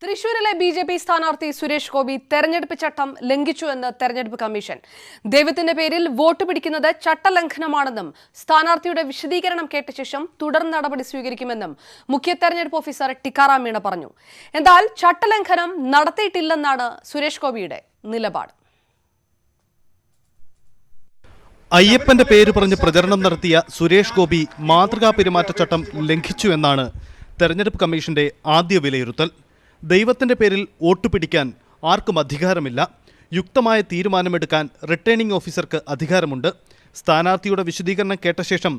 തൃശൂരിലെ ബി.ജെ.പി. സ്ഥാനാർത്ഥി സുരേഷ് ഗോപി തെരഞ്ഞെടുപ്പ് ചട്ടം ലംഘിച്ചുവെന്ന് തെരഞ്ഞെടുപ്പ് കമ്മീഷൻ. ദൈവത്തിന്റെ പേരിൽ വോട്ട് പിടിക്കുന്നത് ചട്ടലംഘനമാണെന്നും സ്ഥാനാർത്ഥിയുടെ വിശദീകരണം കേട്ട ശേഷം തുടർ നടപടി സ്വീകരിക്കുമെന്നും മുഖ്യ തെരഞ്ഞെടുപ്പ് ഓഫീസർ ടിക്കാറാം മീണ പറഞ്ഞു. എന്നാൽ ചട്ടലംഘനം നടത്തിയിട്ടില്ലെന്നാണ് സുരേഷ് ഗോപിയുടെ നിലപാട്. അയ്യപ്പന്റെ പേര് പറഞ്ഞ് പ്രചരണം നടത്തിയ സുരേഷ് ഗോപി മാതൃകാ പെരുമാറ്റച്ചട്ടം ലംഘിച്ചു എന്നാണ് തെരഞ്ഞെടുപ്പ് കമ്മീഷന്റെ ആദ്യ വിലയിരുത്തൽ. ദൈവത്തിന്റെ പേരിൽ വോട്ട് പിടിക്കാൻ ആർക്കും അധികാരമില്ല. യുക്തമായ തീരുമാനമെടുക്കാൻ റിട്ടേണിംഗ് ഓഫീസർക്ക് അധികാരമുണ്ട്. സ്ഥാനാർത്ഥിയുടെ വിശദീകരണം കേട്ട ശേഷം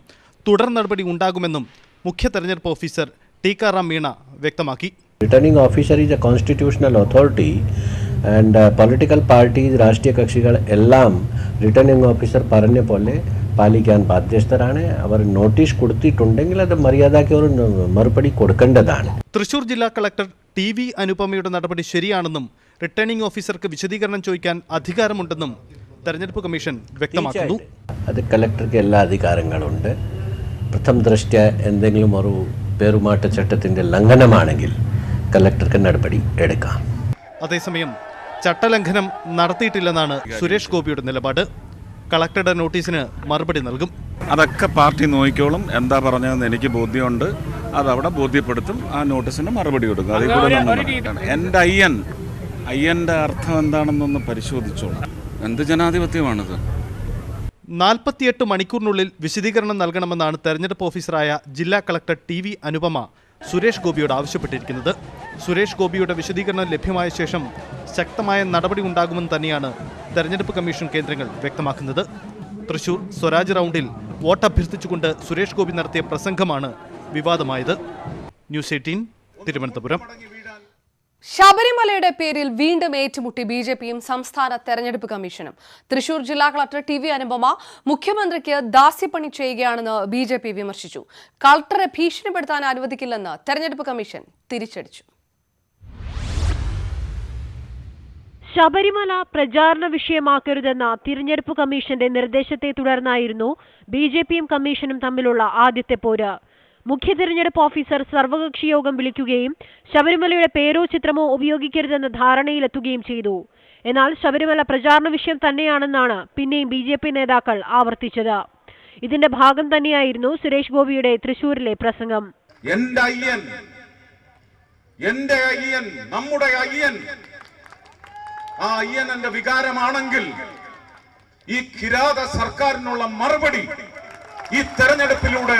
തുടർ നടപടി ഉണ്ടാകുമെന്നും മുഖ്യ തെരഞ്ഞെടുപ്പ് ഓഫീസർ ടിക്കാറാം മീണ വ്യക്തമാക്കി. Returning officer is A constitutional authority and political parties, രാഷ്ട്രീയ കക്ഷികൾ എല്ലാം റിട്ടേണിംഗ് ഓഫീസർ പറഞ്ഞ പോലെ പാലിക്കാൻ ബാധ്യസ്ഥരാണ്. അവർ നോട്ടീസ് കൊടുത്തിട്ടുണ്ടെങ്കിൽ അത് മര്യാദയ്ക്ക് ഒരു മറുപടി കൊടുക്കേണ്ടതാണ്. തൃശൂർ ജില്ലാ കളക്ടർ TV അനുപമയുടെ നടപടി ശരിയാണെന്നും റിട്ടേണിംഗ് ഓഫീസർക്ക് വിശദീകരണം ചോദിക്കാൻ അധികാരമുണ്ടെന്നും തെരഞ്ഞെടുപ്പ് കമ്മീഷൻ വ്യക്തമാക്കുന്നു. അത് കളക്ടർക്ക് എല്ലാ അധികാരങ്ങളുണ്ട്. പ്രഥമ ദൃഷ്ട്യാ എന്തെങ്കിലും ഒരു പെരുമാറ്റച്ചട്ടത്തിന്റെ ലംഘനമാണെങ്കിൽ കളക്ടർക്ക് നടപടി എടുക്കാം. അതേസമയം ചട്ടലംഘനം നടത്തിയിട്ടില്ലെന്നാണ് സുരേഷ് ഗോപിയുടെ നിലപാട്. കളക്ടറുടെ നോട്ടീസിന് മറുപടി നൽകും. അതൊക്കെ പാർട്ടി നോക്കിക്കോളും. എന്താ പറഞ്ഞതെന്ന് എനിക്ക് ബോധ്യമുണ്ട്. അതവിടെ ബോധ്യപ്പെടുത്തും. ആ നോട്ടീസിന് മറുപടി കൊടുക്കും. അതിൽ കൂടെ എൻ്റെ അയ്യൻ്റെ അർത്ഥം എന്താണെന്നൊന്ന് പരിശോധിച്ചോളാം. എന്ത് ജനാധിപത്യമാണിത്? 48 മണിക്കൂറിനുള്ളിൽ വിശദീകരണം നൽകണമെന്നാണ് തെരഞ്ഞെടുപ്പ് ഓഫീസറായ ജില്ലാ കളക്ടർ TV അനുപമ സുരേഷ് ഗോപിയോട് ആവശ്യപ്പെട്ടിരിക്കുന്നത്. സുരേഷ് ഗോപിയുടെ വിശദീകരണം ലഭ്യമായ ശേഷം ശക്തമായ നടപടി ഉണ്ടാകുമെന്ന് തന്നെയാണ് തെരഞ്ഞെടുപ്പ് കമ്മീഷൻ കേന്ദ്രങ്ങൾ വ്യക്തമാക്കുന്നത്. തൃശൂർ സ്വരാജ് റൗണ്ടിൽ വോട്ട് അഭ്യർത്ഥിച്ചുകൊണ്ട് സുരേഷ് ഗോപി നടത്തിയ പ്രസംഗമാണ് വിവാദമായത്. ന്യൂസ് 18 തിരുവനന്തപുരം. ശബരിമലയുടെ പേരിൽ വീണ്ടും ഏറ്റുമുട്ടി ബി.ജെ.പിയും സംസ്ഥാന തെരഞ്ഞെടുപ്പ് കമ്മീഷനും. തൃശൂർ ജില്ലാ കളക്ടർ TV അനുപമ മുഖ്യമന്ത്രിക്ക് ദാസ്യപ്പണി ചെയ്യുകയാണെന്ന് ബി.ജെ.പി. വിമർശിച്ചു. കളക്ടറെ ഭീഷണിപ്പെടുത്താൻ അനുവദിക്കില്ലെന്ന് തെരഞ്ഞെടുപ്പ് കമ്മീഷൻ തിരിച്ചടിച്ചു. ശബരിമല പ്രചാരണ വിഷയമാക്കരുതെന്ന തിരഞ്ഞെടുപ്പ് കമ്മീഷന്റെ നിർദ്ദേശത്തെ തുടർന്നായിരുന്നു ബി.ജെ.പിയും കമ്മീഷനും തമ്മിലുള്ള ആദ്യത്തെ പോര്. മുഖ്യ തിരഞ്ഞെടുപ്പ് ഓഫീസർ സർവകക്ഷി യോഗം വിളിക്കുകയും ശബരിമലയുടെ പേരോ ചിത്രമോ ഉപയോഗിക്കരുതെന്ന ധാരണയിലെത്തുകയും ചെയ്തു. എന്നാൽ ശബരിമല പ്രചാരണ വിഷയം തന്നെയാണെന്നാണ് പിന്നെയും ബി.ജെ.പി. നേതാക്കൾ ആവർത്തിച്ചത്. ഇതിന്റെ ഭാഗം തന്നെയായിരുന്നു സുരേഷ് ഗോപിയുടെ തൃശൂരിലെ പ്രസംഗം. എന്റെ അയ്യൻ, നമ്മുടെ അയ്യൻ, ആ അയ്യൻ എന്റെ വികാരമാണെങ്കിൽ ഈ കിരാത സർക്കാരിനുള്ള മറുപടി ഈ തെരഞ്ഞെടുപ്പിലൂടെ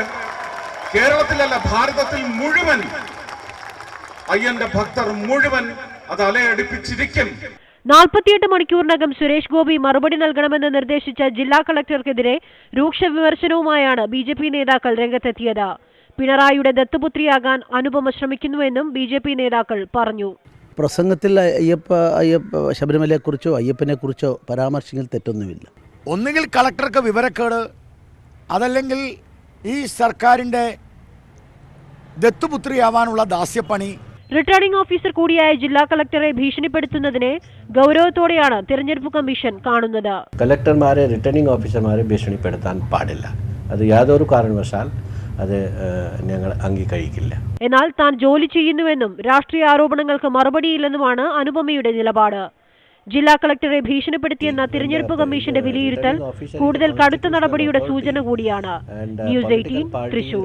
കേരളത്തിലല്ല ഭാരതത്തിൽ മുഴുവൻ അയ്യന്റെ ഭക്തർ മുഴുവൻ അത് അലയടിപ്പിച്ചിരിക്കും. 48 മണിക്കൂറിനകം സുരേഷ് ഗോപി മറുപടി നൽകണമെന്ന് നിർദ്ദേശിച്ച ജില്ലാ കളക്ടർക്കെതിരെ രൂക്ഷ വിമർശനവുമായാണ് ബി.ജെ.പി. നേതാക്കൾ രംഗത്തെത്തിയത്. പിണറായിയുടെ ദത്തുപുത്രിയാകാൻ അനുപമ ശ്രമിക്കുന്നുവെന്നും ബി.ജെ.പി. നേതാക്കൾ പറഞ്ഞു. പ്രസംഗത്തിൽ ശബരിമലയെക്കുറിച്ചോ അയ്യപ്പനെക്കുറിച്ചോ പരാമർശിക്കൽ തെറ്റൊന്നുമില്ല. ഒന്നുകിൽ കളക്ടർക്ക് വിവരക്കേട്, അതല്ലെങ്കിൽ ഈ സർക്കാരിൻ്റെ ദത്തുപുത്രിയാവാനുള്ള ദാസ്യപ്പണി. റിട്ടേണിംഗ് ഓഫീസർ കൂടിയായ ജില്ലാ കളക്ടറെ ഭീഷണിപ്പെടുത്തുന്നതിനെ ഗൗരവത്തോടെയാണ് തിരഞ്ഞെടുപ്പ് കമ്മീഷൻ കാണുന്നത്. കളക്ടർമാരെ, റിട്ടേണിംഗ് ഓഫീസർമാരെ ഭീഷണിപ്പെടുത്താൻ പാടില്ല. അത് യാതൊരു കാരണവശാൽ അത് ഞങ്ങൾ അംഗീകരിക്കില്ല. എന്നാൽ താൻ ജോലി ചെയ്യുന്നുവെന്നും രാഷ്ട്രീയ ആരോപണങ്ങൾക്ക് മറുപടിയില്ലെന്നുമാണ് അനുപമയുടെ നിലപാട്. ജില്ലാ കളക്ടറെ ഭീഷണിപ്പെടുത്തിയെന്ന തിരഞ്ഞെടുപ്പ് കമ്മീഷന്റെ വിലയിരുത്തൽ കൂടുതൽ കടുത്ത നടപടിയുടെ സൂചന കൂടിയാണ്. ന്യൂസ് 18 തൃശൂർ.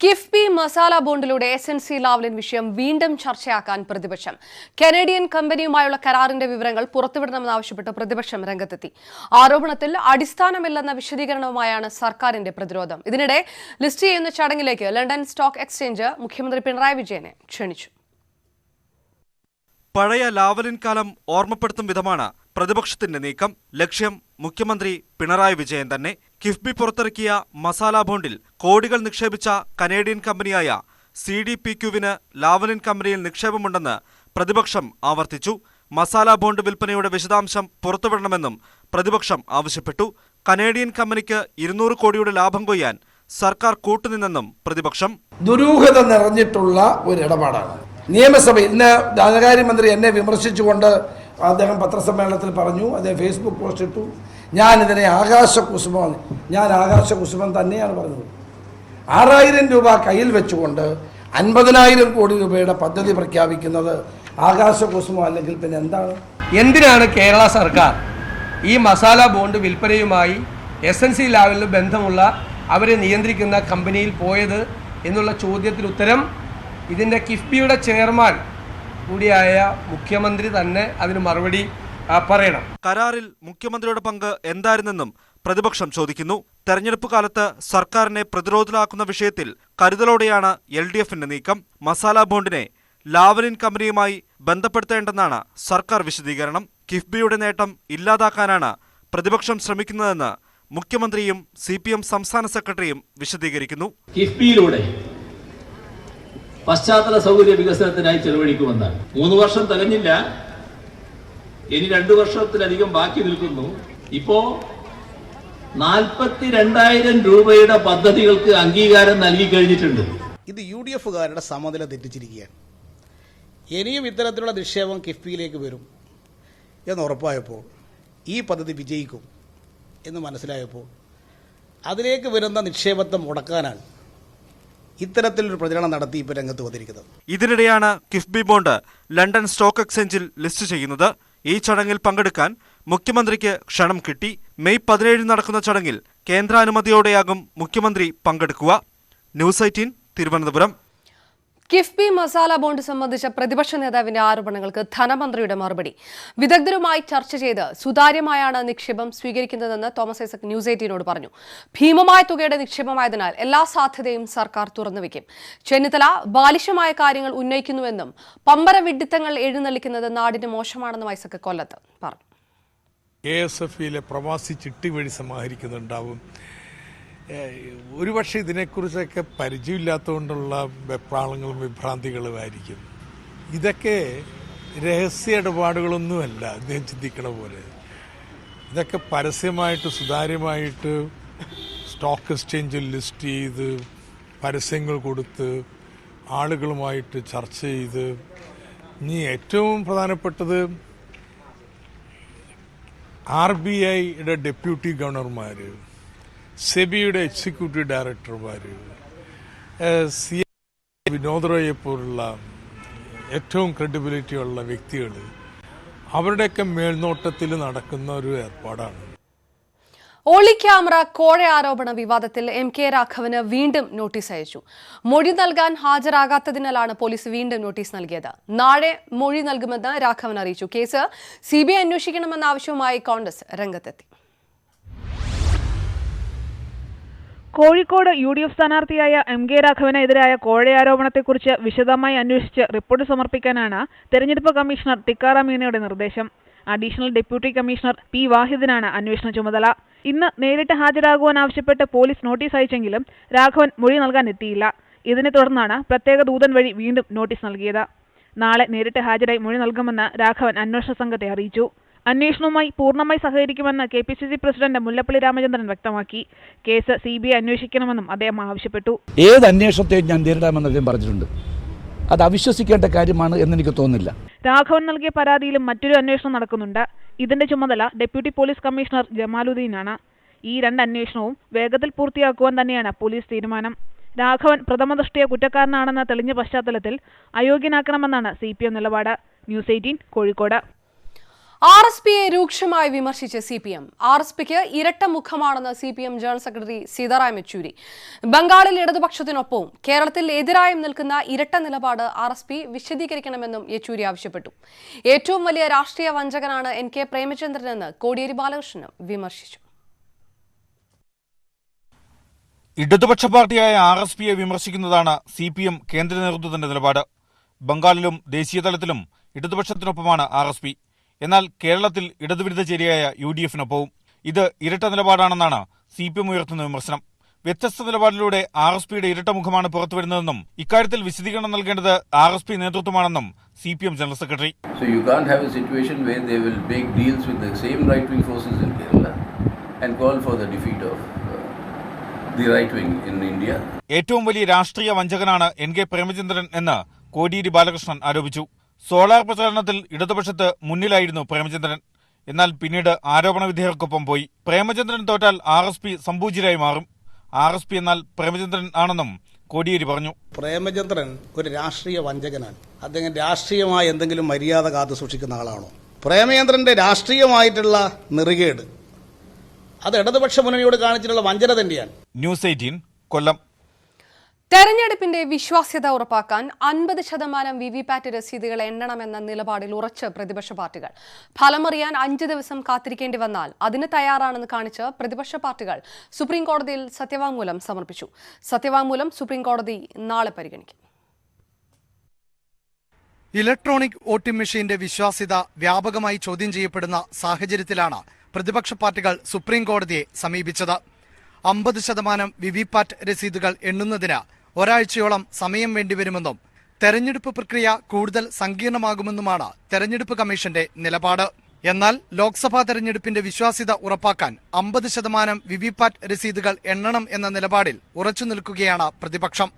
കിഫ്ബി മസാല ബോണ്ടിലൂടെ SNC ലാവ്ലിൻ വിഷയം വീണ്ടും ചർച്ചയാക്കാൻ പ്രതിപക്ഷം. കനേഡിയൻ കമ്പനിയുമായുള്ള കരാറിന്റെ വിവരങ്ങൾ പുറത്തുവിടണമെന്നാവശ്യപ്പെട്ട് പ്രതിപക്ഷം രംഗത്തെത്തി. ആരോപണത്തിൽ അടിസ്ഥാനമില്ലെന്ന വിശദീകരണവുമായാണ് സർക്കാരിന്റെ പ്രതിരോധം. ഇതിനിടെ ലിസ്റ്റ് ചെയ്യുന്ന ചടങ്ങിലേക്ക് ലണ്ടൻ സ്റ്റോക്ക് എക്സ്ചേഞ്ച് മുഖ്യമന്ത്രി പിണറായി വിജയനെ ക്ഷണിച്ചു. പഴയ ലാവലിൻ കാലം ഓർമ്മപ്പെടുത്തും വിധമാണ് പ്രതിപക്ഷത്തിന്റെ നീക്കം. ലക്ഷ്യം മുഖ്യമന്ത്രി പിണറായി വിജയൻ തന്നെ. കിഫ്ബി പുറത്തിറക്കിയ മസാല ബോണ്ടിൽ കോടികൾ നിക്ഷേപിച്ച കനേഡിയൻ കമ്പനിയായ CDPQവിന് ലാവലിൻ കമ്പനിയിൽ നിക്ഷേപമുണ്ടെന്ന് പ്രതിപക്ഷം ആവർത്തിച്ചു. മസാല ബോണ്ട് വിൽപ്പനയുടെ വിശദാംശം പുറത്തുവിടണമെന്നും പ്രതിപക്ഷം ആവശ്യപ്പെട്ടു. കനേഡിയൻ കമ്പനിക്ക് 200 കോടിയുടെ ലാഭം കൊയ്യാൻ സർക്കാർ കൂട്ടുനിന്നെന്നും പ്രതിപക്ഷം. ദുരൂഹത നിറഞ്ഞിട്ടുള്ള ഒരു ഇടപാടാണ്. നിയമസഭ ഇന്ന് ധനകാര്യമന്ത്രി എന്നെ വിമർശിച്ചുകൊണ്ട് അദ്ദേഹം പത്രസമ്മേളനത്തിൽ പറഞ്ഞു, അദ്ദേഹം ഫേസ്ബുക്ക് പോസ്റ്റ് ഇട്ടു, ഞാനിതിനെ ആകാശകുസുമമാണ്. ഞാൻ ആകാശകുസുമം തന്നെയാണ് പറഞ്ഞത്. 6000 രൂപ കയ്യിൽ വെച്ചുകൊണ്ട് 50,000 കോടി രൂപയുടെ പദ്ധതി പ്രഖ്യാപിക്കുന്നത് ആകാശകുസുമോ അല്ലെങ്കിൽ പിന്നെ എന്താണ്? എന്തിനാണ് കേരള സർക്കാർ ഈ മസാല ബോണ്ട് വിൽപ്പനയുമായി SNC ലെവലിൽ ബന്ധമുള്ള അവരെ നിയന്ത്രിക്കുന്ന കമ്പനിയിൽ പോയത് എന്നുള്ള ചോദ്യത്തിന് ഉത്തരം ഇതിൻ്റെ കിഫ്ബിയുടെ ചെയർമാൻ കൂടിയായ മുഖ്യമന്ത്രി തന്നെ അതിന് മറുപടി പറയണം. കരാറിൽ മുഖ്യമന്ത്രിയുടെ പങ്ക് എന്തായിരുന്നെന്നും പ്രതിപക്ഷം ചോദിക്കുന്നു. തെരഞ്ഞെടുപ്പ് കാലത്ത് സർക്കാരിനെ പ്രതിരോധത്തിലാക്കുന്ന വിഷയത്തിൽ കരുതലോടെയാണ് LDFന്റെ നീക്കം. മസാല ബോണ്ടിനെ ലാവലിൻ കമ്പനിയുമായി ബന്ധപ്പെടുത്തേണ്ടെന്നാണ് സർക്കാർ വിശദീകരണം. കിഫ്ബിയുടെ നേട്ടം ഇല്ലാതാക്കാനാണ് പ്രതിപക്ഷം ശ്രമിക്കുന്നതെന്ന് മുഖ്യമന്ത്രിയും CPM സംസ്ഥാന സെക്രട്ടറിയും വിശദീകരിക്കുന്നു. കിഫ്ബിയിലൂടെ പശ്ചാത്തല സൗകര്യ വികസനത്തിനായി ചെലവഴിക്കുമെന്നാണ്. 3 വർഷം തികഞ്ഞില്ല, ഇനി 2 വർഷത്തിലധികം ബാക്കി നിൽക്കുന്നു. ഇപ്പോ 42,000 രൂപയുടെ പദ്ധതികൾക്ക് അംഗീകാരം നൽകി കഴിഞ്ഞിട്ടുണ്ട്. ഇത് UDFകാരുടെ സമനില തെറ്റിച്ചിരിക്കുകയാണ്. ഇനിയും ഇത്തരത്തിലുള്ള നിക്ഷേപം കിഫ്ബിയിലേക്ക് വരും എന്ന് ഉറപ്പായപ്പോൾ, ഈ പദ്ധതി വിജയിക്കും എന്ന് മനസ്സിലായപ്പോൾ അതിലേക്ക് വരുന്ന നിക്ഷേപത്തെ മുടക്കാനാണ് ഇത്തരത്തിലൊരു പ്രചരണം നടത്തി ഇപ്പോൾ രംഗത്ത് വന്നിരിക്കുന്നത്. ഇതിനിടെയാണ് കിഫ്ബി ബോണ്ട് ലണ്ടൻ സ്റ്റോക്ക് എക്സ്ചേഞ്ചിൽ ലിസ്റ്റ് ചെയ്യുന്നത്. ഈ ചടങ്ങിൽ പങ്കെടുക്കാൻ മുഖ്യമന്ത്രിക്ക് ക്ഷണം കിട്ടി. മെയ് 17 നടക്കുന്ന ചടങ്ങിൽ കേന്ദ്രാനുമതിയോടെയാകും മുഖ്യമന്ത്രി പങ്കെടുക്കുക. ന്യൂസ് 18 തിരുവനന്തപുരം. കിഫ്ബി മസാല ബോണ്ട് സംബന്ധിച്ച പ്രതിപക്ഷ നേതാവിന്റെ ആരോപണങ്ങൾക്ക് ധനമന്ത്രിയുടെ മറുപടി. വിദഗ്ധരുമായി ചർച്ച ചെയ്ത് സുതാര്യമായാണ് നിക്ഷേപം സ്വീകരിക്കുന്നതെന്ന് തോമസ് ഐസക് ന്യൂസ് 18നോട് പറഞ്ഞു. ഭീമമായ തുകയുടെ നിക്ഷേപമായതിനാൽ എല്ലാ സാധ്യതയും സർക്കാർ തുറന്നുവെക്കും. ചെന്നിത്തല ബാലിശമായ കാര്യങ്ങൾ ഉന്നയിക്കുന്നുവെന്നും പമ്പര വിഡ്ഢിത്തങ്ങൾ എഴുന്നള്ളിക്കുന്നത് നാടിന് മോശമാണെന്നും ഐസക് കൊല്ലത്ത് പറഞ്ഞു. KSFയിലെ പ്രവാസി ചിട്ടി വഴി സമാഹരിക്കുന്നുണ്ടാവും. ഒരുപക്ഷെ ഇതിനെക്കുറിച്ചൊക്കെ പരിചയമില്ലാത്തതുകൊണ്ടുള്ള വെപ്രാളങ്ങളും വിഭ്രാന്തികളുമായിരിക്കും. ഇതൊക്കെ രഹസ്യ ഇടപാടുകളൊന്നുമല്ല അദ്ദേഹം ചിന്തിക്കണ പോലെ. ഇതൊക്കെ പരസ്യമായിട്ട് സുതാര്യമായിട്ട് സ്റ്റോക്ക് എക്സ്ചേഞ്ചിൽ ലിസ്റ്റ് ചെയ്ത് പരസ്യങ്ങൾ കൊടുത്ത് ആളുകളുമായിട്ട് ചർച്ച ചെയ്ത്, ഇനി ഏറ്റവും പ്രധാനപ്പെട്ടത് RBIയുടെ ഡെപ്യൂട്ടി ഗവർണർമാർ, സെബിയുടെ എക്സിക്യൂട്ടീവ് ഡയറക്ടർമാർ, വിനോദ് റോയെ പോലുള്ള ഏറ്റവും ക്രെഡിബിലിറ്റി ഉള്ള വ്യക്തികൾ, അവരുടെയൊക്കെ മേൽനോട്ടത്തിൽ നടക്കുന്ന ഒരു ഏർപ്പാടാണ്. ഒളി ക്യാമറ കോഴ ആരോപണ വിവാദത്തിൽ MK രാഘവന് വീണ്ടും നോട്ടീസ് അയച്ചു. മൊഴി നൽകാൻ ഹാജരാകാത്തതിനാലാണ് പോലീസ് വീണ്ടും നോട്ടീസ് നൽകിയത്. നാളെ മൊഴി നൽകുമെന്ന് രാഘവൻ അറിയിച്ചു. കേസ് CBI അന്വേഷിക്കണമെന്ന ആവശ്യവുമായി കോൺഗ്രസ് രംഗത്തെത്തി. കോഴിക്കോട് UDF സ്ഥാനാർത്ഥിയായ MK രാഘവനെതിരായ കോഴയാരോപണത്തെക്കുറിച്ച് വിശദമായി അന്വേഷിച്ച് റിപ്പോർട്ട് സമർപ്പിക്കാനാണ് തെരഞ്ഞെടുപ്പ് കമ്മീഷണർ ടിക്കാറാം മീണയുടെ നിർദ്ദേശം. അഡീഷണൽ ഡെപ്യൂട്ടി കമ്മീഷണർ P വാഹിദിനാണ് അന്വേഷണ ചുമതല. ഇന്ന് നേരിട്ട് ഹാജരാകുവാൻ ആവശ്യപ്പെട്ട് പോലീസ് നോട്ടീസ് അയച്ചെങ്കിലും രാഘവൻ മൊഴി നൽകാൻ എത്തിയില്ല. ഇതിനെ തുടർന്നാണ് പ്രത്യേക ദൂതൻ വഴി വീണ്ടും നോട്ടീസ് നൽകിയത്. നാളെ നേരിട്ട് ഹാജരായി മൊഴി നൽകുമെന്ന് രാഘവൻ അന്വേഷണ സംഘത്തെ അറിയിച്ചു. അന്വേഷണവുമായി പൂർണ്ണമായി സഹകരിക്കുമെന്ന് KPCC പ്രസിഡന്റ് മുല്ലപ്പള്ളി രാമചന്ദ്രൻ വ്യക്തമാക്കി. കേസ് CBI അന്വേഷിക്കണമെന്നും അദ്ദേഹം ആവശ്യപ്പെട്ടു. ഏത് അന്വേഷണത്തെയും ഞാൻ നേരിടാമെന്ന് അദ്ദേഹം പറഞ്ഞിട്ടുണ്ട്. അത് അവിശ്വസിക്കേണ്ട കാര്യമാണ് എന്നെനിക്ക് തോന്നുന്നില്ല. രാഘവൻ നൽകിയ പരാതിയിലും മറ്റൊരു അന്വേഷണം നടക്കുന്നുണ്ട്. ഇതിന്റെ ചുമതല ഡെപ്യൂട്ടി പോലീസ് കമ്മീഷണർ ജമാലുദ്ദീനാണ്. ഈ 2 അന്വേഷണവും വേഗത്തിൽ പൂർത്തിയാക്കുവാൻ തന്നെയാണ് പോലീസ് തീരുമാനം. രാഘവൻ പ്രഥമദൃഷ്ടിയ കുറ്റക്കാരനാണെന്ന തെളിഞ്ഞ പശ്ചാത്തലത്തിൽ അയോഗ്യനാക്കണമെന്നാണ് CPM നിലപാട്. ന്യൂസ് 18 കോഴിക്കോട്. RSPയെ രൂക്ഷമായി വിമർശിച്ച് CPM. RSPക്ക് ഇരട്ട മുഖമാണെന്ന് CPM general secretary Sitaram Yechury. ബംഗാളിൽ ഇടതുപക്ഷത്തിനൊപ്പവും കേരളത്തിൽ എതിരായും നിൽക്കുന്ന ഇരട്ട നിലപാട് RSP വിശദീകരിക്കണമെന്നും യെച്ചൂരി ആവശ്യപ്പെട്ടു. ഏറ്റവും വലിയ രാഷ്ട്രീയ വഞ്ചകനാണ് NK പ്രേമചന്ദ്രനെന്ന് കോടിയേരി ബാലകൃഷ്ണനും വിമർശിച്ചു. ഇടതുപക്ഷ പാർട്ടിയായ RSPയെ വിമർശിക്കുന്നതാണ് CPM കേന്ദ്ര നേതൃത്വത്തിന്റെ നിലപാട്. ബംഗാളിലും ദേശീയതലത്തിലും ഇടതുപക്ഷത്തിനൊപ്പമാണ് RSP. എന്നാൽ കേരളത്തിൽ ഇടതുവിരുദ്ധ ചേരിയായ UDFനൊപ്പവും. ഇത് ഇരട്ട നിലപാടാണെന്നാണ് CPM ഉയർത്തുന്ന വിമർശനം. വ്യത്യസ്ത നിലപാടിലൂടെ RSPയുടെ ഇരട്ട മുഖമാണ് പുറത്തുവരുന്നതെന്നും ഇക്കാര്യത്തിൽ വിശദീകരണം നൽകേണ്ടത് RSP നേതൃത്വമാണെന്നും CPM general secretary. So you can't have a situation where they will make deals with the same right-wing forces in Kerala and call for the defeat of the right-wing in India. ഏറ്റവും വലിയ രാഷ്ട്രീയ വഞ്ചകനാണ് NK Premachandran എന്ന് കോടിയേരി ബാലകൃഷ്ണൻ ആരോപിച്ചു. Solar പ്രചാരണത്തിൽ ഇടതുപക്ഷത്ത് മുന്നിലായിരുന്നു പ്രേമചന്ദ്രൻ. എന്നാൽ പിന്നീട് ആരോപണ വിധേയർക്കൊപ്പം പോയി. പ്രേമചന്ദ്രൻ തോറ്റാൽ RSP സംപൂജ്യരായി മാറും. RSP എന്നാൽ പ്രേമചന്ദ്രൻ ആണെന്നും കോടിയേരി പറഞ്ഞു. പ്രേമചന്ദ്രൻ ഒരു രാഷ്ട്രീയ വഞ്ചകനാണ്. അദ്ദേഹം രാഷ്ട്രീയമായ എന്തെങ്കിലും മര്യാദ കാത്തു സൂക്ഷിക്കുന്ന ആളാണോ? പ്രേമചന്ദ്രന്റെ രാഷ്ട്രീയമായിട്ടുള്ള നെറുകേട് അത് ഇടതുപക്ഷ മുന്നണിയോട് കാണിച്ചിട്ടുള്ള വഞ്ചന തന്നെയാണ്. ന്യൂസ് 18 കൊല്ലം. തെരഞ്ഞെടുപ്പിന്റെ വിശ്വാസ്യത ഉറപ്പാക്കാൻ 50% വിവിപാറ്റ് രസീതുകൾ എണ്ണണമെന്ന നിലപാടിൽ ഉറച്ച് പ്രതിപക്ഷ പാർട്ടികൾ. ഫലമറിയാൻ 5 ദിവസം കാത്തിരിക്കേണ്ടി വന്നാൽ അതിന് തയ്യാറാണെന്ന് കാണിച്ച് പ്രതിപക്ഷ പാർട്ടികൾ സുപ്രീംകോടതിയിൽ സത്യവാങ്മൂലം സമർപ്പിച്ചു. സത്യവാങ്മൂലം സുപ്രീംകോടതി നാളെ പരിഗണിക്കും. ഇലക്ട്രോണിക് വോട്ടിംഗ് മെഷീന്റെ വിശ്വാസ്യത വ്യാപകമായി ചോദ്യം ചെയ്യപ്പെടുന്ന സാഹചര്യത്തിലാണ് പ്രതിപക്ഷ പാർട്ടികൾ സുപ്രീംകോടതിയെ സമീപിച്ചത്. 50% വിവിപാറ്റ് രസീതുകൾ എണ്ണുന്നതിന് ഒരാഴ്ചയോളം സമയം വേണ്ടിവരുമെന്നും തെരഞ്ഞെടുപ്പ് പ്രക്രിയ കൂടുതൽ സങ്കീർണമാകുമെന്നുമാണ് തെരഞ്ഞെടുപ്പ് കമ്മീഷന്റെ നിലപാട്. എന്നാൽ ലോക്സഭാ തെരഞ്ഞെടുപ്പിന്റെ വിശ്വാസ്യത ഉറപ്പാക്കാൻ 50% വിവിപാറ്റ് രസീതുകൾ എണ്ണണം എന്ന നിലപാടിൽ ഉറച്ചു നിൽക്കുകയാണ് പ്രതിപക്ഷം.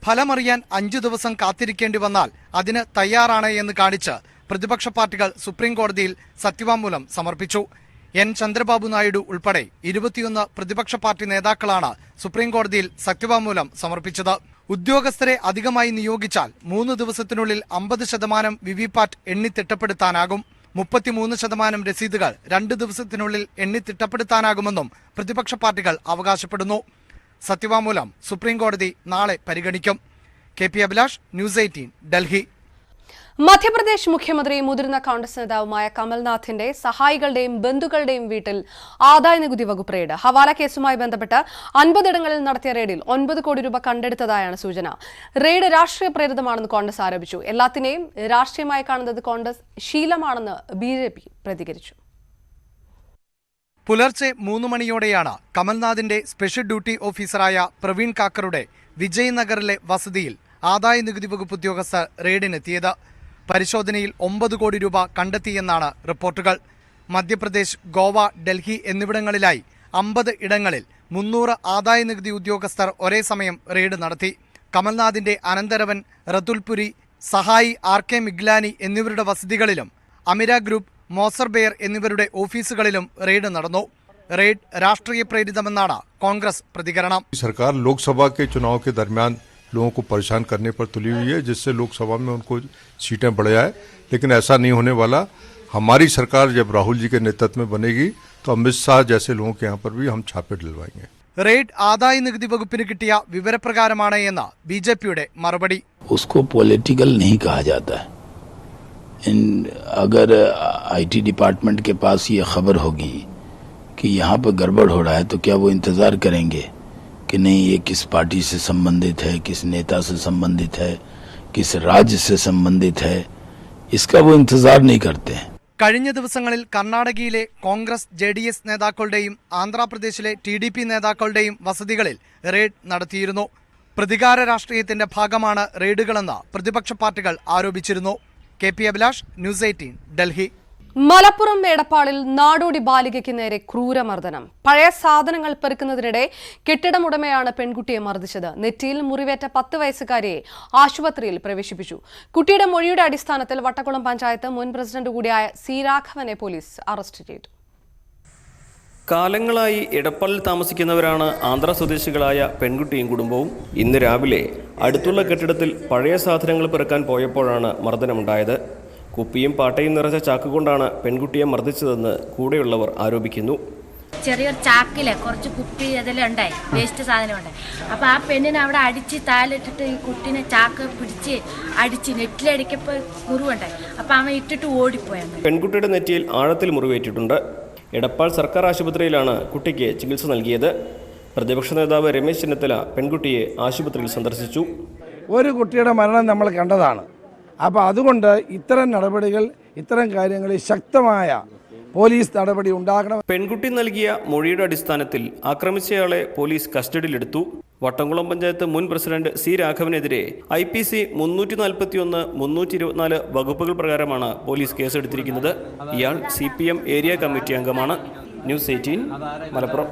ഫലമറിയാൻ 5 ദിവസം കാത്തിരിക്കേണ്ടി വന്നാൽ അതിന് തയ്യാറാണ് എന്ന് കാണിച്ച് പ്രതിപക്ഷ പാർട്ടികൾ സുപ്രീംകോടതിയിൽ സത്യവാങ്മൂലം സമർപ്പിച്ചു. എൻ ചന്ദ്രബാബു നായിഡു ഉൾപ്പെടെ 21 പ്രതിപക്ഷ പാർട്ടി നേതാക്കളാണ് സുപ്രീംകോടതിയിൽ സത്യവാങ്മൂലം സമർപ്പിച്ചത്. ഉദ്യോഗസ്ഥരെ അധികമായി നിയോഗിച്ചാൽ 3 ദിവസത്തിനുള്ളിൽ 50% വിവിപാറ്റ് എണ്ണിത്തിട്ടപ്പെടുത്താനാകും. 33% രസീതുകൾ 2 ദിവസത്തിനുള്ളിൽ എണ്ണിത്തിട്ടപ്പെടുത്താനാകുമെന്നും പ്രതിപക്ഷ പാർട്ടികൾ അവകാശപ്പെടുന്നു. സത്യവാങ്മൂലം സുപ്രീംകോടതി നാളെ പരിഗണിക്കും. K P Abhilash, news 18, Delhi. Madhya Pradesh മുഖ്യമന്ത്രി മുതിർന്ന കോൺഗ്രസ് നേതാവുമായ കമൽനാഥിന്റെ സഹായികളുടെയും ബന്ധുക്കളുടെയും വീട്ടിൽ ആദായനികുതി വകുപ്പ് റെയ്ഡ്. ഹവാല കേസുമായി ബന്ധപ്പെട്ട് 50 ഇടങ്ങളിൽ നടത്തിയ റെയ്ഡിൽ 9 കോടി രൂപ കണ്ടെടുത്തതായാണ് സൂചന. റെയ്ഡ് രാഷ്ട്രീയ പ്രേരിതമാണെന്ന് കോൺഗ്രസ് ആരോപിച്ചു. എല്ലാത്തിനെയും രാഷ്ട്രീയമായി കാണുന്നത് കോൺഗ്രസ് ശീലമാണെന്ന് BJP പ്രതികരിച്ചു. പുലർച്ചെ 3 മണിയോടെയാണ് കമൽനാഥിന്റെ സ്പെഷ്യൽ ഡ്യൂട്ടി ഓഫീസറായ പ്രവീൺ കാക്കറുടെ വിജയ് നഗറിലെ വസതിയിൽ ആദായനികുതി വകുപ്പ് ഉദ്യോഗസ്ഥർ റെയ്ഡിനെത്തിയത്. പരിശോധനയിൽ 9 കോടി രൂപ കണ്ടെത്തിയെന്നാണ് റിപ്പോർട്ടുകൾ. മധ്യപ്രദേശ്, ഗോവ, ഡൽഹി എന്നിവിടങ്ങളിലായി 50 ഇടങ്ങളിൽ 300 ആദായനികുതി ഉദ്യോഗസ്ഥർ ഒരേ സമയം റെയ്ഡ് നടത്തി. കമൽനാഥിന്റെ അനന്തരവൻ റതുൽപുരി, സഹായി RK മിഗ്ലാനി എന്നിവരുടെ വസതികളിലും അമിര ഗ്രൂപ്പ്, മോസർ ബെയർ എന്നിവരുടെ ഓഫീസുകളിലും റെയ്ഡ് നടന്നു. റെയ്ഡ് രാഷ്ട്രീയ പ്രേരിതമെന്നാണ് കോൺഗ്രസ് പ്രതികരണം. സർക്കാർ ലോക്സഭാ के चुनाव के दरमियान लोगों को परेशान करने पर तुली हुई है, जिससे लोकसभा में उनको सीटें बढ़ जाए, लेकिन ऐसा नहीं होने वाला. हमारी सरकार जब राहुल जी के नेतृत्व में बनेगी तो अमित शाह जैसे लोगों के यहाँ पर भी हम छापे डलवाएंगे. റെയ്ഡ് ആദായനികുതി വകുപ്പിന് കിട്ടിയ വിവരപ്രകാരമാണ് എന്ന BJPയുടെ മറുപടി. उसको पॉलिटिकल नहीं कहा जाता है. अगर IT डिपार्टमेंट के पास ये खबर होगी कि यहाँ पर गड़बड़ हो रहा है तो क्या वो इंतज़ार करेंगे कि नहीं ये किस पार्टी से संबंधित है, किस नेता से संबंधित है, किस राज्य से संबंधित है, इसका वो इंतज़ार नहीं करते हैं. കഴിഞ്ഞ ദിവസങ്ങളിൽ കർണാടകയിലെ കോൺഗ്രസ് JDS നേതാക്കളുടെയും ആന്ധ്രാപ്രദേശിലെ TDP നേതാക്കളുടെയും വസതികളിൽ റെയ്ഡ് നടത്തിയിരുന്നു. പ്രതികാര രാഷ്ട്രീയത്തിന്റെ ഭാഗമാണ് റെയ്ഡുകളെന്ന് പ്രതിപക്ഷ പാർട്ടികൾ ആരോപിച്ചിരുന്നു. K P Abhilash, news 18, Delhi. Malappuram എടപ്പാളിൽ നാടോടി ബാലികയ്ക്ക് നേരെ ക്രൂരമർദ്ദനം. പഴയ സാധനങ്ങൾ പെറുക്കുന്നതിനിടെ കെട്ടിടമുടമയാണ് പെൺകുട്ടിയെ മർദ്ദിച്ചത്. നെറ്റിയിൽ മുറിവേറ്റ 10 വയസ്സുകാരിയെ ആശുപത്രിയിൽ പ്രവേശിപ്പിച്ചു. കുട്ടിയുടെ മൊഴിയുടെ അടിസ്ഥാനത്തിൽ വട്ടക്കുളം പഞ്ചായത്ത് മുൻ പ്രസിഡന്റ് കൂടിയായ C. രാഘവനെ പോലീസ് അറസ്റ്റ് ചെയ്തു. കാലങ്ങളായി എടപ്പാളിൽ താമസിക്കുന്നവരാണ് ആന്ധ്ര സ്വദേശികളായ പെൺകുട്ടിയും കുടുംബവും. ഇന്ന് രാവിലെ അടുത്തുള്ള കെട്ടിടത്തിൽ പഴയ സാധനങ്ങൾ പെറുക്കാൻ പോയപ്പോഴാണ് മർദ്ദനമുണ്ടായത്. കുപ്പിയും പാട്ടയും നിറച്ച ചാക്ക് കൊണ്ടാണ് പെൺകുട്ടിയെ മർദ്ദിച്ചതെന്ന് കൂടെയുള്ളവർ ആരോപിക്കുന്നു. ചെറിയൊരു ചാക്കില് കുറച്ച് കുപ്പി അതെല്ലാം ഉണ്ടായി, വേസ്റ്റ് സാധനം ഉണ്ടായി. അപ്പോൾ ആ പെണ്ണിനെ അവിടെ അടിച്ച് താലിട്ടിട്ട് ഈ കുട്ടീനെ ചാക്ക് പിടിച്ച് അടിച്ച് നെറ്റിലടിക്കപ്പോൾ മുറിവുണ്ടായി. അപ്പോൾ അവൻ ഇട്ടിട്ട് ഓടിപ്പോയത്. പെൺകുട്ടിയുടെ നെറ്റിയിൽ ആഴത്തിൽ മുറിവേറ്റിട്ടുണ്ട്. എടപ്പാൾ സർക്കാർ ആശുപത്രിയിലാണ് കുട്ടിക്ക് ചികിത്സ നൽകിയത്. പ്രതിപക്ഷ നേതാവ് രമേശ് ചെന്നിത്തല പെൺകുട്ടിയെ ആശുപത്രിയിൽ സന്ദർശിച്ചു. ഒരു കുട്ടിയുടെ മരണം നമ്മൾ കണ്ടതാണ്. അപ്പോൾ അതുകൊണ്ട് ഇത്തരം നടപടികൾ, ഇത്തരം കാര്യങ്ങളിൽ ശക്തമായ പോലീസ് നടപടി ഉണ്ടാകണം. പെൺകുട്ടി നൽകിയ മൊഴിയുടെ അടിസ്ഥാനത്തിൽ ആക്രമിച്ചയാളെ പോലീസ് കസ്റ്റഡിയിലെടുത്തു. വട്ടംകുളം പഞ്ചായത്ത് മുൻ പ്രസിഡന്റ് C. രാഘവനെതിരെ IPC 341, 324 വകുപ്പുകൾ പ്രകാരമാണ് പോലീസ് കേസെടുത്തിരിക്കുന്നത്. ഇയാൾ CPM ഏരിയ കമ്മിറ്റി അംഗമാണ്. ന്യൂസ് 18, മലപ്പുറം.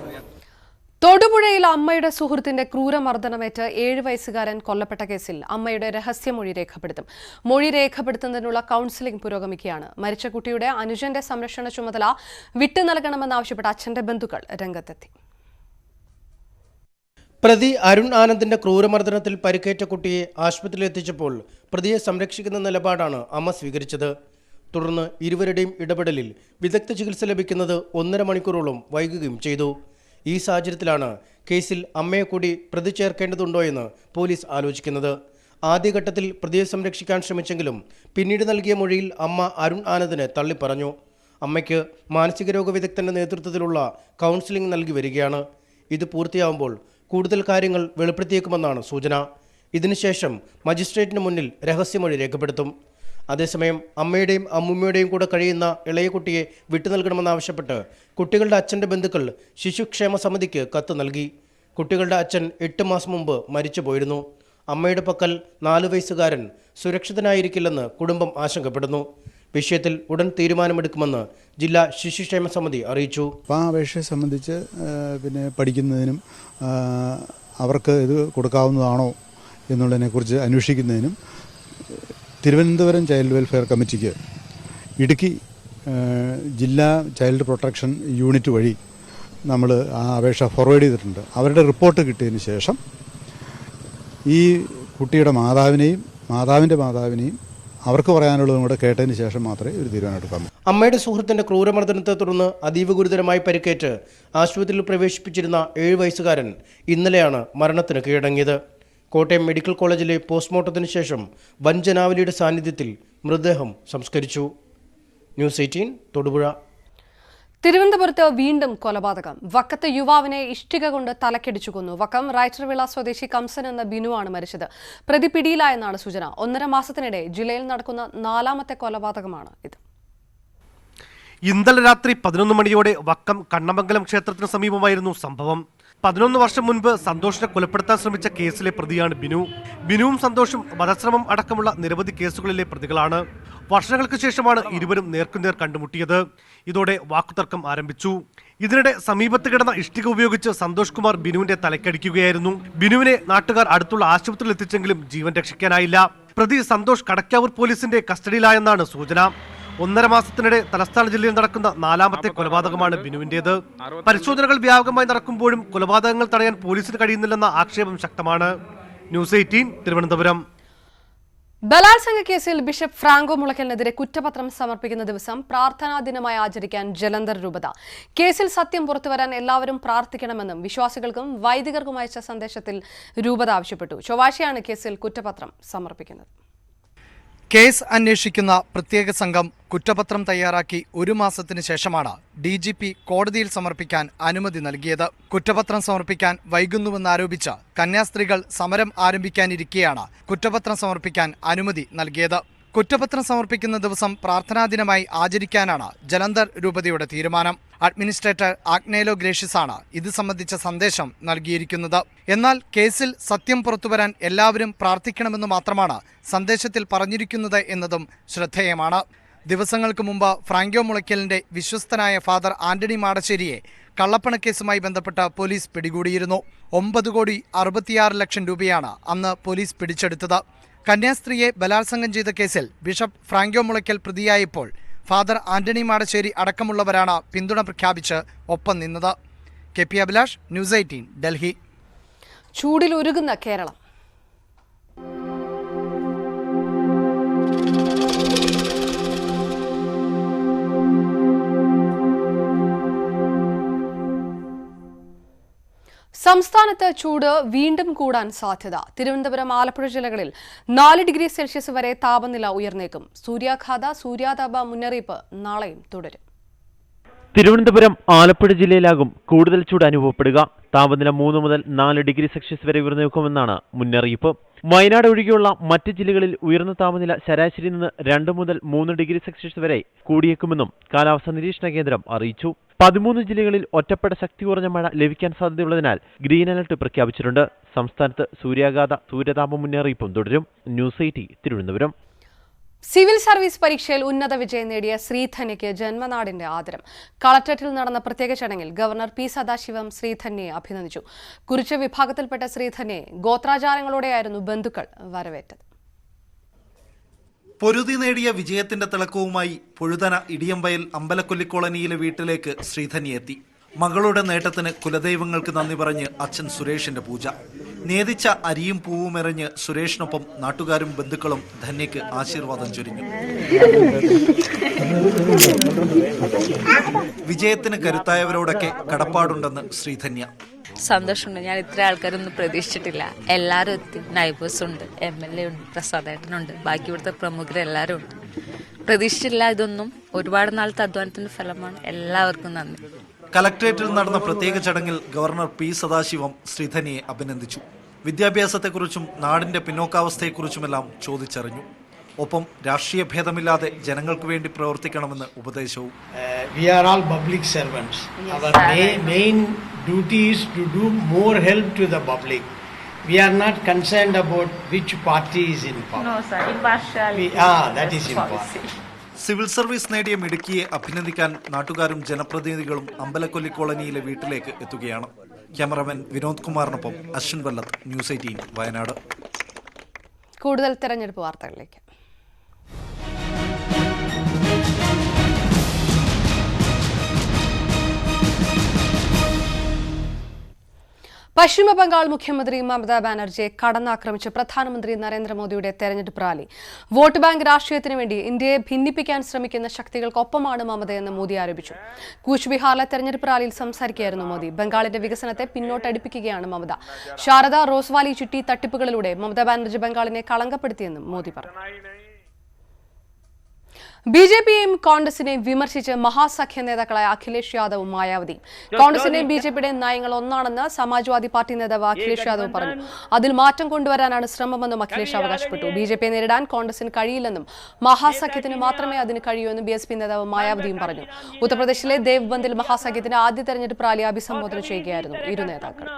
തൊടുപുഴയിൽ അമ്മയുടെ സുഹൃത്തിന്റെ ക്രൂരമർദ്ദനമേറ്റ് 7 വയസ്സുകാരൻ കൊല്ലപ്പെട്ട കേസിൽ അമ്മയുടെ രഹസ്യമൊഴി രേഖപ്പെടുത്തും. മൊഴി രേഖപ്പെടുത്തുന്നതിനുള്ള കൗൺസിലിംഗ് പുരോഗമിക്കുകയാണ്. മരിച്ച കുട്ടിയുടെ അനുജന്റെ സംരക്ഷണ ചുമതല വിട്ടു നൽകണമെന്നാവശ്യപ്പെട്ട അച്ഛന്റെ ബന്ധുക്കൾ രംഗത്തെത്തി. പ്രതി അരുൺ ആനന്ദിന്റെ ക്രൂരമർദ്ദനത്തിൽ പരിക്കേറ്റ കുട്ടിയെ ആശുപത്രിയിൽ എത്തിച്ചപ്പോൾ പ്രതിയെ സംരക്ഷിക്കുന്ന നിലപാടാണ് അമ്മ സ്വീകരിച്ചത്. തുടർന്ന് ഇരുവരുടെയും ഇടപെടലിൽ വിദഗ്ധ ചികിത്സ ലഭിക്കുന്നത് 1.5 മണിക്കൂറോളം വൈകുകയും ചെയ്തു. ഈ സാഹചര്യത്തിലാണ് കേസിൽ അമ്മയെ കൂടി പ്രതി ചേർക്കേണ്ടതുണ്ടോ എന്ന് പോലീസ് ആലോചിക്കുന്നത്. ആദ്യഘട്ടത്തിൽ പ്രതിയെ സംരക്ഷിക്കാൻ ശ്രമിച്ചെങ്കിലും പിന്നീട് നൽകിയ മൊഴിയിൽ അമ്മ അരുൺ ആനന്ദിനെ തള്ളിപ്പറഞ്ഞു. അമ്മയ്ക്ക് മാനസിക രോഗ വിദഗ്ധന്റെ നേതൃത്വത്തിലുള്ള കൗൺസിലിംഗ് നൽകി വരികയാണ്. ഇത് പൂർത്തിയാവുമ്പോൾ കൂടുതൽ കാര്യങ്ങൾ വെളിപ്പെടുത്തിയേക്കുമെന്നാണ് സൂചന. ഇതിനുശേഷം മജിസ്ട്രേറ്റിന് മുന്നിൽ രഹസ്യമൊഴി രേഖപ്പെടുത്തും. അതേസമയം അമ്മയുടെയും അമ്മൂമ്മയുടെയും കൂടെ കഴിയുന്ന ഇളയ കുട്ടിയെ വിട്ടു നൽകണമെന്നാവശ്യപ്പെട്ട് കുട്ടികളുടെ അച്ഛൻ്റെ ബന്ധുക്കൾ ശിശുക്ഷേമ സമിതിക്ക് കത്ത് നൽകി. കുട്ടികളുടെ അച്ഛൻ 8 മാസം മുമ്പ് മരിച്ചു പോയിരുന്നു. അമ്മയുടെ പക്കൽ 4 വയസ്സുകാരൻ സുരക്ഷിതനായിരിക്കില്ലെന്ന് കുടുംബം ആശങ്കപ്പെടുന്നു. വിഷയത്തിൽ ഉടൻ തീരുമാനമെടുക്കുമെന്ന് ജില്ലാ ശിശുക്ഷേമ സമിതി അറിയിച്ചു. ആ അപേക്ഷയെ സംബന്ധിച്ച് പഠിക്കുന്നതിനും അവർക്ക് ഇത് കൊടുക്കാവുന്നതാണോ എന്നുള്ളതിനെക്കുറിച്ച് അന്വേഷിക്കുന്നതിനും തിരുവനന്തപുരം ചൈൽഡ് വെൽഫെയർ കമ്മിറ്റിക്ക് ഇടുക്കി ജില്ലാ ചൈൽഡ് പ്രൊട്ടക്ഷൻ യൂണിറ്റ് വഴി നമ്മൾ ആ അപേക്ഷ ഫോർവേഡ് ചെയ്തിട്ടുണ്ട്. അവരുടെ റിപ്പോർട്ട് കിട്ടിയതിന് ശേഷം ഈ കുട്ടിയുടെ മാതാവിൻ്റെ മാതാവിനെയും അവർക്ക് പറയാനുള്ളതും കൂടെ കേട്ടതിന് ശേഷം മാത്രമേ ഒരു തീരുമാനം എടുക്കാമൂ. അമ്മയുടെ സുഹൃത്തിന്റെ ക്രൂരമർദ്ദനത്തെ തുടർന്ന് അതീവ ഗുരുതരമായി പരിക്കേറ്റ് ആശുപത്രിയിൽ പ്രവേശിപ്പിച്ചിരുന്ന 7 വയസ്സുകാരൻ ഇന്നലെയാണ് മരണത്തിന് കീഴടങ്ങിയത്. കോട്ടയം മെഡിക്കൽ കോളേജിലെ പോസ്റ്റ്മോർട്ടത്തിന് ശേഷം വൻ ജനാവലിയുടെ സാന്നിധ്യത്തിൽ മൃതദേഹം സംസ്കരിച്ചു. ന്യൂസ് 18 തൊടുപുഴ. തിരുവനന്തപുരത്ത് വീണ്ടും കൊലപാതകം. വക്കത്ത് യുവാവിനെ ഇഷ്ടിക കൊണ്ട് തലക്കടിച്ചു കൊന്നു. വക്കം റൈറ്റർവിള സ്വദേശി കംസൻ എന്ന ബിനുവാണ് മരിച്ചത്. പ്രതി പിടിയിലായെന്നാണ് സൂചന. 1.5 മാസത്തിനിടെ ജില്ലയിൽ നടക്കുന്ന 4ാമത്തെ കൊലപാതകമാണ് ഇത്. ഇന്നലെ രാത്രി 11 മണിയോടെ വക്കം കണ്ണമംഗലം ക്ഷേത്രത്തിന് സമീപമായിരുന്നു സംഭവം. 11 വർഷം മുൻപ് സന്തോഷിനെ കൊലപ്പെടുത്താൻ ശ്രമിച്ച കേസിലെ പ്രതിയാണ് ബിനു. ബിനുവും സന്തോഷും വധശ്രമം അടക്കമുള്ള നിരവധി കേസുകളിലെ പ്രതികളാണ്. വർഷങ്ങൾക്ക് ശേഷമാണ് ഇരുവരും നേർക്കുനേർ കണ്ടുമുട്ടിയത്. ഇതോടെ വാക്കുതർക്കം ആരംഭിച്ചു. ഇതിനിടെ സമീപത്ത് കിടന്ന ഇഷ്ടിക ഉപയോഗിച്ച് സന്തോഷ് കുമാർ ബിനുവിന്റെ തലക്കടിക്കുകയായിരുന്നു. ബിനുവിനെ നാട്ടുകാർ അടുത്തുള്ള ആശുപത്രിയിൽ എത്തിച്ചെങ്കിലും ജീവൻ രക്ഷിക്കാനായില്ല. പ്രതി സന്തോഷ് കടക്കാവൂർ പോലീസിന്റെ കസ്റ്റഡിയിലായെന്നാണ് സൂചന. 1.5 മാസത്തിനിടെ തലസ്ഥാന ജില്ലയിൽ നടക്കുന്ന 4ാമത്തെ കൊലപാതകമാണ് ബിനുവിന്റേത്. പരിശോധനകൾ വ്യാപകമായി നടക്കുമ്പോഴും കൊലപാതകങ്ങൾ തടയാൻ പോലീസിന് കഴിയുന്നില്ലെന്ന ആക്ഷേപം ശക്തമാണ്. ന്യൂസ് 18 തിരുവനന്തപുരം. ബലാത്സംഗ കേസിൽ ബിഷപ്പ് ഫ്രാങ്കോ മുളയ്ക്കലിനെതിരെ കുറ്റപത്രം സമർപ്പിക്കുന്ന ദിവസം പ്രാർത്ഥനാ ദിനമായി ആചരിക്കാൻ ജലന്ധർ രൂപത. കേസിൽ സത്യം പുറത്തുവരാൻ എല്ലാവരും പ്രാർത്ഥിക്കണമെന്നും വിശ്വാസികൾക്കും വൈദികർക്കും അയച്ച സന്ദേശത്തിൽ രൂപത ആവശ്യപ്പെട്ടു. ചൊവ്വാഴ്ചയാണ് കേസിൽ കുറ്റപത്രം സമർപ്പിക്കുന്നത്. കേസ് അന്വേഷിക്കുന്ന പ്രത്യേക സംഘം കുറ്റപത്രം തയ്യാറാക്കി 1 മാസത്തിന് ശേഷമാണ് DGP കോടതിയിൽ സമർപ്പിക്കാൻ അനുമതി നൽകിയത്. കുറ്റപത്രം സമർപ്പിക്കാൻ വൈകുന്നുവെന്നാരോപിച്ച് കന്യാസ്ത്രീകൾ സമരം ആരംഭിക്കാനിരിക്കെയാണ് കുറ്റപത്രം സമർപ്പിക്കാൻ അനുമതി നൽകിയത്. കുറ്റപത്രം സമർപ്പിക്കുന്ന ദിവസം പ്രാർത്ഥനാ ദിനമായി ആചരിക്കാനാണ് ജലന്ധർ രൂപതയുടെ തീരുമാനം. അഡ്മിനിസ്ട്രേറ്റർ ആഗ്നേലോ ഗ്രേഷ്യസാണ് ഇത് സംബന്ധിച്ച സന്ദേശം നൽകിയിരിക്കുന്നത്. എന്നാൽ കേസിൽ സത്യം പുറത്തുവരാൻ എല്ലാവരും പ്രാർത്ഥിക്കണമെന്ന് മാത്രമാണ് സന്ദേശത്തിൽ പറഞ്ഞിരിക്കുന്നത് എന്നതും ശ്രദ്ധേയമാണ്. ദിവസങ്ങൾക്ക് മുമ്പ് ഫ്രാങ്കോ മുളയ്ക്കലിന്റെ വിശ്വസ്തനായ ഫാദർ ആന്റണി മാടശ്ശേരിയെ കള്ളപ്പണക്കേസുമായി ബന്ധപ്പെട്ട് പോലീസ് പിടികൂടിയിരുന്നു. 9,66 ലക്ഷം രൂപയാണ് അന്ന് പോലീസ് പിടിച്ചെടുത്തത്. കന്യാസ്ത്രീയെ ബലാത്സംഗം ചെയ്ത കേസിൽ ബിഷപ്പ് ഫ്രാങ്കോ മുളയ്ക്കൽ പ്രതിയായപ്പോൾ ഫാദർ ആന്റണി മാടശ്ശേരി അടക്കമുള്ളവരാണ് പിന്തുണ പ്രഖ്യാപിച്ച് ഒപ്പം നിന്നത്. KP Abhilash, news 18 Delhi. ചൂടിൽ ഉരുകുന്ന കേരളം. സംസ്ഥാനത്ത് ചൂട് വീണ്ടും കൂടാൻ സാധ്യത. തിരുവനന്തപുരം, ആലപ്പുഴ ജില്ലകളിൽ 4 ഡിഗ്രി സെൽഷ്യസ് വരെ താപനില ഉയർന്നേക്കും. സൂര്യാതാപ മുന്നറിയിപ്പ് നാളെയും തുടരും. തിരുവനന്തപുരം, ആലപ്പുഴ ജില്ലയിലാകും കൂടുതൽ ചൂട് അനുഭവപ്പെടുക. താപനില 3 മുതൽ 4 ഡിഗ്രി സെൽഷ്യസ് വരെ ഉയർന്നേക്കുമെന്നാണ് മുന്നറിയിപ്പ്. വയനാട് ഒഴികെയുള്ള മറ്റ് ജില്ലകളിൽ ഉയർന്ന താപനില ശരാശരി നിന്ന് 2 മുതൽ 3 ഡിഗ്രി സെൽഷ്യസ് വരെ കൂടിയേക്കുമെന്നും കാലാവസ്ഥാ നിരീക്ഷണ കേന്ദ്രം അറിയിച്ചു. 13 ജില്ലകളിൽ ഒറ്റപ്പെട്ട ശക്തി കുറഞ്ഞ മഴ ലഭിക്കാൻ സാധ്യതയുള്ളതിനാൽ ഗ്രീൻ അലർട്ട് പ്രഖ്യാപിച്ചിട്ടുണ്ട്. സംസ്ഥാനത്ത് സൂര്യതാപ മുന്നറിയിപ്പും തുടരും. ന്യൂസ് 18 തിരുവനന്തപുരം. സിവിൽ സർവീസ് പരീക്ഷയിൽ ഉന്നത വിജയം നേടിയ ശ്രീധന്യയ്ക്ക് ജന്മനാടിന്റെ ആദരം. കളക്ടറേറ്റിൽ നടന്ന പ്രത്യേക ചടങ്ങിൽ ഗവർണർ P. സദാശിവം ശ്രീധന്യയെ അഭിനന്ദിച്ചു. കുറിച്യ വിഭാഗത്തിൽപ്പെട്ട ശ്രീധന്യയെ ഗോത്രാചാരങ്ങളോടെയായിരുന്നു ബന്ധുക്കൾ വരവേറ്റത്. പൊരുതി നേടിയ വിജയത്തിന്റെ തിളക്കവുമായി പൊഴുതന ഇടിയമ്പയൽ അമ്പലക്കൊല്ലി കോളനിയിലെ വീട്ടിലേക്ക് ശ്രീധന്യ എത്തി. മകളുടെ നേട്ടത്തിന് കുലദൈവങ്ങൾക്ക് നന്ദി പറഞ്ഞ് അച്ഛൻ സുരേഷിന്റെ പൂജ. നേദിച്ച അരിയും പൂവും എറിഞ്ഞ് സുരേഷിനൊപ്പം നാട്ടുകാരും ബന്ധുക്കളും ധന്യയ്ക്ക് ആശീർവാദം ചൊരിഞ്ഞു. വിജയത്തിന് കരുത്തായവരോടൊക്കെ കടപ്പാടുണ്ടെന്ന് ശ്രീധന്യ. സന്തോഷമുണ്ട്. ഞാൻ ഇത്ര ആൾക്കാരൊന്നും പ്രതീക്ഷിച്ചിട്ടില്ല. എല്ലാവരും എത്തി. നൈബേഴ്സ് ഉണ്ട്, MLA ഉണ്ട്, പ്രസാദേട്ടനുണ്ട്, ബാക്കി ഇവിടുത്തെ പ്രമുഖരെല്ലാവരും ഉണ്ട്. പ്രതീക്ഷിച്ചില്ല ഇതൊന്നും. ഒരുപാട് നാളത്തെ അധ്വാനത്തിന്റെ ഫലമാണ്. എല്ലാവർക്കും നന്ദി. കലക്ട്രേറ്റിൽ നടന്ന പ്രത്യേക ചടങ്ങിൽ ഗവർണർ P. സദാശിവം ശ്രീധന്യയെ അഭിനന്ദിച്ചു. വിദ്യാഭ്യാസത്തെക്കുറിച്ചും നാടിന്റെ പിന്നോക്കാവസ്ഥയെക്കുറിച്ചുമെല്ലാം ചോദിച്ചറിഞ്ഞു. ഒപ്പം രാഷ്ട്രീയ ഭേദമില്ലാതെ ജനങ്ങൾക്ക് വേണ്ടി പ്രവർത്തിക്കണമെന്ന് ഉപദേശവും. We are all public servants. Our main duty is to do more help to the public. We are not concerned about which party is in power. No sir, impartiality. That is important. Civil service നേടിയ മിടുക്കിയെ അഭിനന്ദിക്കാൻ നാട്ടുകാരും ജനപ്രതിനിധികളും അമ്പലക്കൊല്ലി കോളനിയിലെ വീട്ടിലേക്ക് എത്തുകയാണ്. Cameraman Vinod കുമാറിനൊപ്പം അശ്വിൻ വല്ലത്ത്, ന്യൂസ് 18 വയനാട്. കൂടുതൽ തെരഞ്ഞെടുപ്പ് വാർത്തകളിലേക്ക്. പശ്ചിമ ബംഗാൾ മുഖ്യമന്ത്രി മമതാ ബാനർജിയെ കടന്നാക്രമിച്ച് പ്രധാനമന്ത്രി നരേന്ദ്രമോദിയുടെ തെരഞ്ഞെടുപ്പ് റാലി. വോട്ട് ബാങ്ക് രാഷ്ട്രീയത്തിന് വേണ്ടി ഇന്ത്യയെ ഭിന്നിപ്പിക്കാൻ ശ്രമിക്കുന്ന ശക്തികൾക്കൊപ്പമാണ് മമതയെന്ന് മോദി ആരോപിച്ചു. കൂച്ച്ബിഹാറിലെ തെരഞ്ഞെടുപ്പ് റാലിയിൽ സംസാരിക്കുകയായിരുന്നു മോദി. ബംഗാളിന്റെ വികസനത്തെ പിന്നോട്ടടിപ്പിക്കുകയാണ് മമത. ശാരദ, റോസ്വാലി ചിട്ടി തട്ടിപ്പുകളിലൂടെ മമതാ ബാനർജി ബംഗാളിനെ കളങ്കപ്പെടുത്തിയെന്നും മോദി പറഞ്ഞു. ബിജെപിയെയും കോൺഗ്രസിനെയും വിമർശിച്ച് മഹാസഖ്യ നേതാക്കളായ അഖിലേഷ് യാദവും മായാവതിയും. കോൺഗ്രസിന്റെയും ബിജെപിയുടെയും നയങ്ങൾ ഒന്നാണെന്ന് സമാജ്വാദി പാർട്ടി നേതാവ് അഖിലേഷ് യാദവ് പറഞ്ഞു. അതിൽ മാറ്റം കൊണ്ടുവരാനാണ് ശ്രമമെന്നും അഖിലേഷ് അവകാശപ്പെട്ടു. ബിജെപിയെ നേരിടാൻ കോൺഗ്രസിന് കഴിയില്ലെന്നും മഹാസഖ്യത്തിന് മാത്രമേ അതിന് കഴിയൂ എന്നും BSP നേതാവ് മായാവതിയും പറഞ്ഞു. ഉത്തർപ്രദേശിലെ ദേവ്ബന്ദിൽ മഹാസഖ്യത്തിന്റെ ആദ്യ തെരഞ്ഞെടുപ്പ് റാലി അഭിസംബോധന ചെയ്യുകയായിരുന്നു ഇരു നേതാക്കൾ.